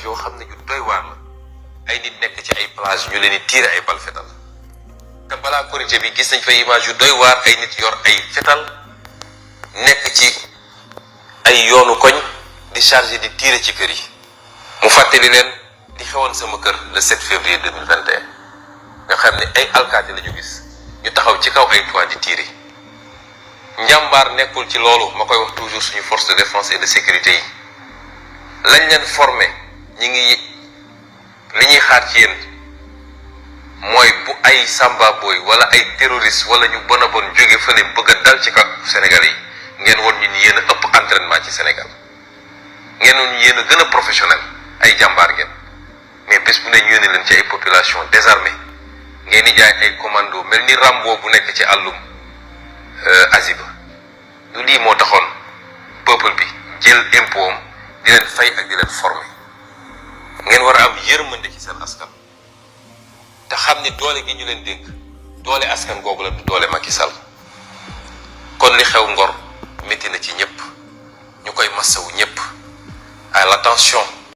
yoo xam ne yu doy waar la ay nit nekk ci ay plage ñu leen di tiire ay bal fetal te balaa korité bi gis nañ fa image yu doy waar ay nit yor ay fetal nekk ci ay yoonu koñ di chargé di tiire ci kër yi mu fàttali leen di xewoon sama kër le 7 février 2021 nga xam ne ay alkaati la ñu gis ñu taxaw ci kaw ay toit di tiire njàmbaar nekkul ci loolu ma koy wax toujours suñu force de défense et de sécurité yi lañ leen formé ñi ngi li ñuy xaar ci yéen mooy bu ay samba boy wala ay terroriste wala ñu bon a bon jóge fële bëgg a dal ci kaw Sénégalais yi ngeen woon ñu ni yéen a ëpp entraînement ci Sénégal ngeen woon ñu yéen a gën a professionnel ay jàmbaar ngeen mais bés bu ne ñu yónnee leen ci ay population désarmée ngeen di jaay ay commando mel ni Rambo bu nekk ci àllum Aziba du lii moo taxoon peuple bi jël impôt am di leen fay ak di leen former ngeen war a am yërmande ci seen askan te xam ni doole gi ñu leen dénk doole askan googu la du doole Macky Sall kon li xew Ngor métti na ci ñëpp ñu koy massawu ñëpp à l'attention